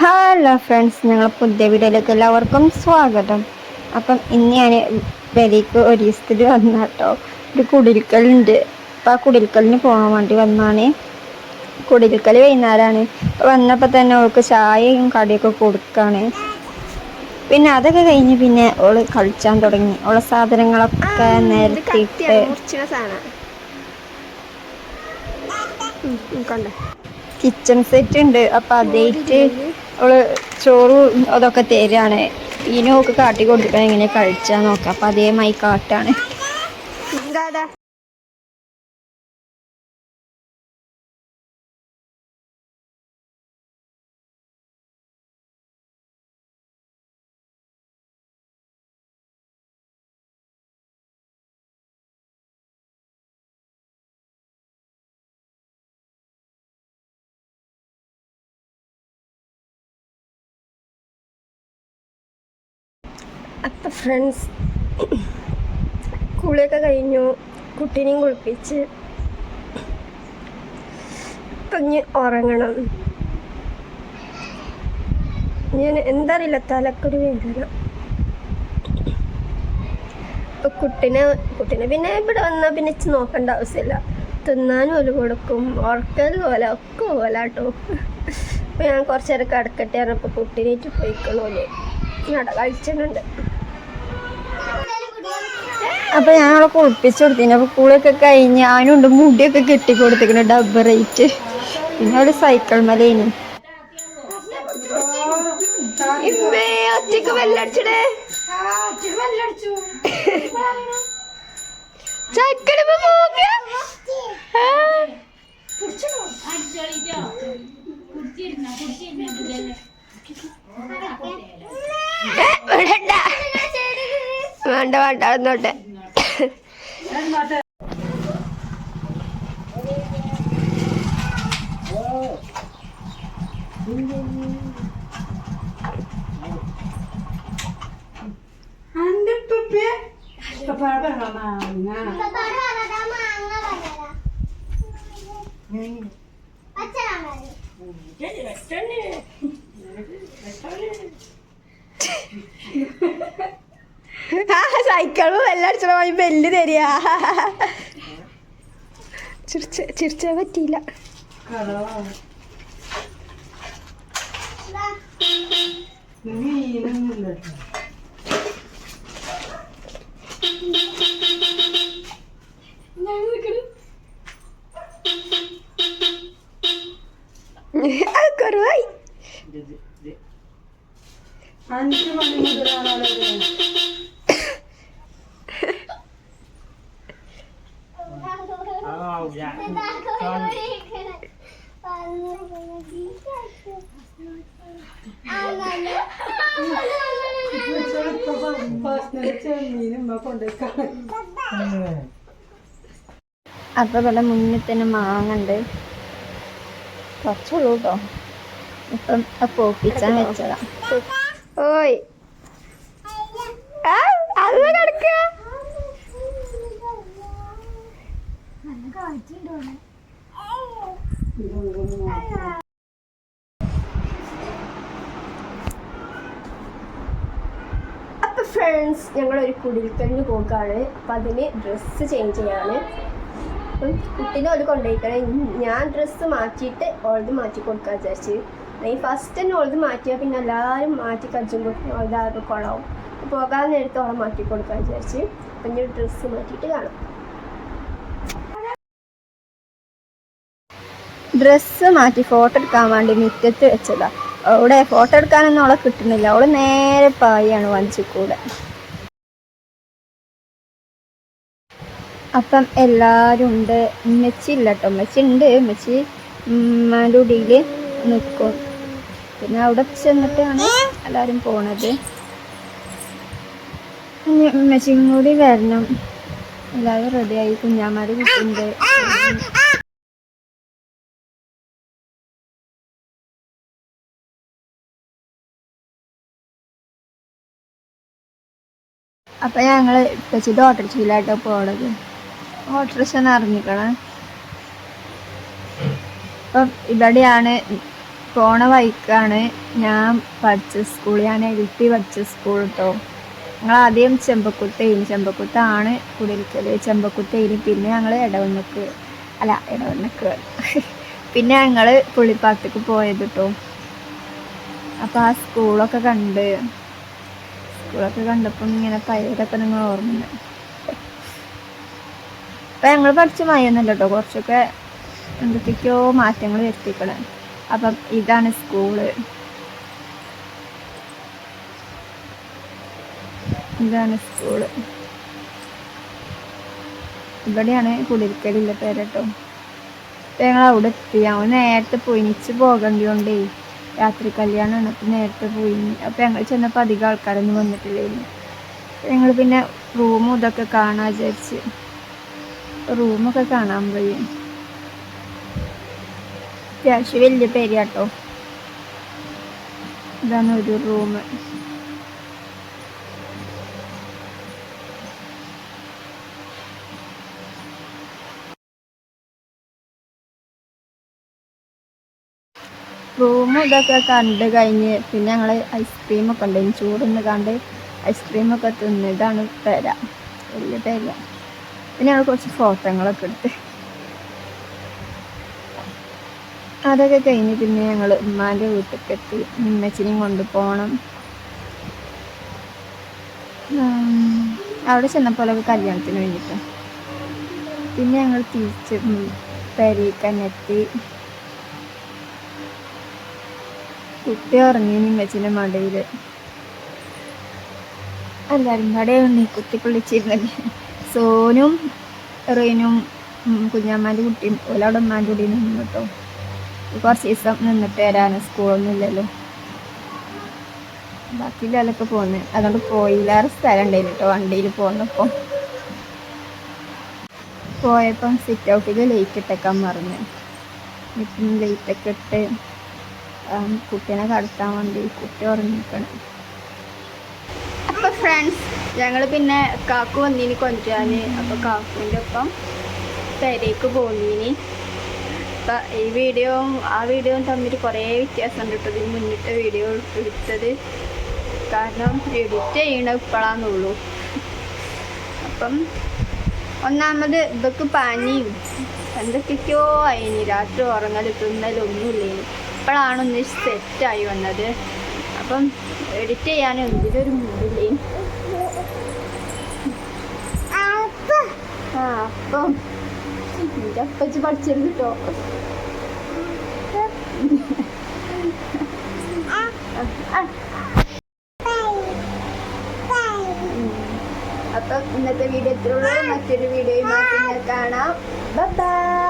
Hello friends, ഞങ്ങൾ പുതിയ വീഡിയോയിലേക്ക് എല്ലാവർക്കും സ്വാഗതം. അപ്പം ഇന്ന് ഞാൻ വെളിക്ക് ഒരു ദിവസത്തിൽ വന്ന കേട്ടോ. ഒരു കുടിരിക്കലുണ്ട്. അപ്പം ആ കുടിരിക്കലിന് പോകാൻ വേണ്ടി വന്നാണ്. കുടിരിക്കൽ വൈകുന്നേരമാണ്. വന്നപ്പോൾ തന്നെ അവൾക്ക് ചായയും കടിയൊക്കെ കൊടുക്കാണ്. പിന്നെ അതൊക്കെ കഴിഞ്ഞ് പിന്നെ ഓള് കളിച്ചാൻ തുടങ്ങി. ഓളെ സാധനങ്ങളൊക്കെ നിരത്തിയിട്ട് കിച്ചൺ സെറ്റ് ഉണ്ട്. അപ്പം അതേറ്റ് അവള് ചോറും അതൊക്കെ തരാണ്. പിന്നെ ഓക്ക് കാട്ടി കൊടുത്തിട്ട് എങ്ങനെ കഴിച്ചാൽ നോക്കാം. അപ്പം അതേമായി കാട്ടാണ്. അപ്പം ഫ്രണ്ട്സ്, കുളിയൊക്കെ കഴിഞ്ഞു. കുട്ടീനെയും കുളിപ്പിച്ച് ഇപ്പം ഇനി ഉറങ്ങണം. ഞാൻ എന്താ അറിയില്ല, തലക്കൊരു വേദന. ഇപ്പം കുട്ടീനെ പിന്നെ ഇവിടെ വന്നാൽ പിന്നെ നോക്കേണ്ട ആവശ്യമില്ല. തിന്നാനും ഒരു കൊടുക്കും, ഉറക്കൽ പോലെ ഒക്കെ പോലെ കേട്ടോ. അപ്പം ഞാൻ കുറച്ച് നേരം കിടക്കട്ടെ പറഞ്ഞപ്പോൾ കുട്ടീനേറ്റ് പോയിക്കണോല്ലേ നട കളിച്ചിട്ടുണ്ട്. അപ്പൊ ഞങ്ങളെ കുളിപ്പിച്ചു കൊടുത്തിന്. അപ്പൊ കുളിയൊക്കെ കഴിഞ്ഞ് അതിനുണ്ട് മുടിയൊക്കെ കെട്ടി കൊടുത്തിക്കണ ഡബ് റേറ്റ്. പിന്നെ ഒരു സൈക്കിൾ മലേന് വേണ്ട വേണ്ട എന്നോട്ടെ. സൈക്കിൾ വെല്ലടിച്ചോ ബെല്ല് തരിക. ചിരിച്ചാൻ പറ്റിയില്ല. കുറവായി. 5 മണി മുതലാണ്. അപ്പൊ ഇവിടെ മുന്നിൽ തന്നെ മാങ്ങണ്ട്. കുറച്ചുള്ളൂ കേട്ടോ. ഇപ്പം പോപ്പിച്ചാൻ വെച്ചതാ. ഓയ് അത് കിടക്ക. അപ്പൊ ഫ്രണ്ട്സ്, ഞങ്ങളൊരു കുടിരിക്കലിന് പോക്കാണ്. അപ്പം അതിന് ഡ്രസ്സ് ചേഞ്ച് ചെയ്യാണ്. അപ്പം കുട്ടീനെ ഓല് കൊണ്ടുപോയിക്കണേ. ഞാൻ ഡ്രസ്സ് മാറ്റിയിട്ട് ഓൾത് മാറ്റി കൊടുക്കാൻ വിചാരിച്ച്. ഈ ഫസ്റ്റ് തന്നെ ഓൾത് മാറ്റിയാൽ പിന്നെ എല്ലാവരും മാറ്റി കഴിച്ചുമ്പോൾ ഓൾതാകെ കുളവും. പോകാൻ നേരത്തെ ഓളെ മാറ്റി കൊടുക്കാൻ വിചാരിച്ച്. അപ്പം ഇനി ഡ്രസ്സ് മാറ്റിയിട്ട് കാണാം. ഡ്രസ്സ് മാറ്റി ഫോട്ടോ എടുക്കാൻ വേണ്ടി മുറ്റത്ത് വെച്ചതാ. അവിടെ ഫോട്ടോ എടുക്കാനൊന്നും അവളെ കിട്ടുന്നില്ല. അവള് നേരെ പായാണ് വഞ്ചിക്കൂടെ. അപ്പം എല്ലാവരും ഉണ്ട്. ഉമ്മച്ചി ഇല്ല കേട്ടോ. ഉമ്മച്ചി ഉണ്ട്. ഉമ്മച്ചി ഉമ്മയുടെ ഉടിയിൽ നിൽക്കും. പിന്നെ അവിടെ ചെന്നിട്ടാണ് എല്ലാവരും പോണത്. ഉമ്മച്ചിയും കൂടി വരണം. എല്ലാവരും റെഡിയായി. കുഞ്ഞാമാര് കുട്ടുണ്ട്. അപ്പം ഞങ്ങൾ വെച്ചിട്ട് ഓട്ടോറിക്ഷയിലായിട്ടോ പോണത്. ഓട്ടോറിക്ഷ നിറഞ്ഞിക്കണം. അപ്പം ഇവിടെയാണ് പോണ വഴിക്കാണ് ഞാൻ പഠിച്ച സ്കൂൾ, ഞാൻ LP പഠിച്ച സ്കൂൾ കേട്ടോ. ഞങ്ങൾ ആദ്യം ചെമ്പക്കുത്താണ് കുടിയിരിക്കൽ, ചെമ്പക്കുത്തയിലും പിന്നെ ഞങ്ങൾ ഇടവണ്ണക്ക് പിന്നെ ഞങ്ങൾ പുള്ളിപ്പാടത്തേക്ക് പോയത് കേട്ടോ. അപ്പോൾ ആ സ്കൂളൊക്കെ കണ്ടപ്പം ഇങ്ങനെ പഴയതൊക്കെ നിങ്ങൾ ഓർമ്മ. അപ്പം ഞങ്ങൾ പഠിച്ച മയൊന്നുമല്ല കേട്ടോ, കുറച്ചൊക്കെ എന്തൊക്കെയോ മാറ്റങ്ങൾ വരുത്തിക്കണേ. അപ്പം ഇതാണ് സ്കൂള്, ഇവിടെയാണ് കുടിയിരിക്കലില്ല പേരട്ടോ. അപ്പം ഞങ്ങൾ അവിടെ എത്തി. ഞങ്ങൾ നേരത്തെ പോയിച്ച് പോകേണ്ടതുകൊണ്ടേ രാത്രി കല്യാണമാണ്. അപ്പം നേരത്തെ പോയി. അപ്പം ഞങ്ങൾ ചെന്നപ്പോൾ അധികം ആൾക്കാരൊന്നും വന്നിട്ടില്ലായിരുന്നു. ഞങ്ങൾ പിന്നെ റൂമും ഇതൊക്കെ കാണാൻ വിചാരിച്ച് റൂമൊക്കെ കാണാൻ പോയി. അത്യാവശ്യം വലിയ പേരാട്ടോ. ഇതാണ് ഒരു റൂം. ഇതൊക്കെ കണ്ട് കഴിഞ്ഞ് പിന്നെ ഞങ്ങൾ ഐസ്ക്രീമൊക്കെ ഉണ്ടായിരുന്നു, ചൂടൊന്ന് കണ്ട് ഐസ്ക്രീമൊക്കെ തിന്ന്. ഇതാണ് പേര, വലിയ പേര. പിന്നെ ഞങ്ങൾ കുറച്ച് ഫോട്ടോകളൊക്കെ എടുത്ത് അതൊക്കെ കഴിഞ്ഞ് പിന്നെ ഞങ്ങൾ ഉമ്മാൻ്റെ വീട്ടിലേക്ക് എത്തി. ഉമ്മച്ചിനെയും കൊണ്ട് പോകണം. അവിടെ ചെന്നപ്പോഴൊക്കെ കല്യാണത്തിന് വേണ്ടിയിട്ട് പിന്നെ ഞങ്ങൾ തിരിച്ച് പെരീക്കന്നെത്തി. കുട്ടി ഇറങ്ങി ഉമ്മച്ചിൻ്റെ മടയിൽ. എല്ലാവരും കൂടെ കുത്തിക്കൊള്ളിച്ചിരുന്നല്ലേ. സോനും റീനും കുഞ്ഞമ്മേൻ്റെ കുട്ടിയും ഓലവിടെ ഉമ്മാൻ്റെ കൂടി നിന്നു കേട്ടോ. കുറച്ച് ദിവസം നിന്നിട്ട് വരാൻ, സ്കൂളൊന്നും ഇല്ലല്ലോ. ബാക്കിയുള്ളവരൊക്കെ പോകുന്നത് അതുകൊണ്ട് പോയില്ലാറ് സ്ഥലം ഉണ്ടായിരുന്നു കേട്ടോ വണ്ടിയിൽ പോയപ്പം സിറ്റ് ഔട്ടിൽ ലൈറ്റ് ഇട്ടേക്കാൻ മറന്ന്. ഇപ്പം ലൈറ്റൊക്കെ ഇട്ട് കുട്ടീനെ കടത്താൻ വേണ്ടി കുട്ടി ഉറങ്ങിക്കണം. അപ്പം ഫ്രണ്ട്സ് ഞങ്ങൾ പിന്നെ കാക്കു വന്നീനി കൊണ്ടുവരാൻ. അപ്പോൾ കാക്കുവിൻ്റെ ഒപ്പം പെരേക്ക് പോന്നീനി. അപ്പം ഈ വീഡിയോയും ആ വീഡിയോയും തമ്മിൽ കുറേ വ്യത്യാസമുണ്ട് കേട്ടോ. ഇതിന് മുന്നിട്ട് വീഡിയോ എടുത്തത് കാരണം എഡിറ്റ് ചെയ്യണ ഇപ്പോഴാണെന്നുള്ളൂ. അപ്പം ഒന്നാമത് ഇതൊക്കെ പനിയും എന്തൊക്കെയൊക്കെയോ ആയിനി, രാത്രി ഉറങ്ങലും തിന്നലും ഒന്നുമില്ലേനി. ഇപ്പോഴാണൊന്ന് സെറ്റായി വന്നത്. അപ്പം എഡിറ്റ് ചെയ്യാൻ എന്തിനൊരു മൂടില്ലേ. അപ്പം എൻ്റെ അപ്പച്ച് പഠിച്ചത് കേട്ടോ. അപ്പം ഇന്നത്തെ വീഡിയോ എത്രയുള്ളൂ. മറ്റൊരു വീഡിയോയുമായി പിന്നെ കാണാം. ബൈ.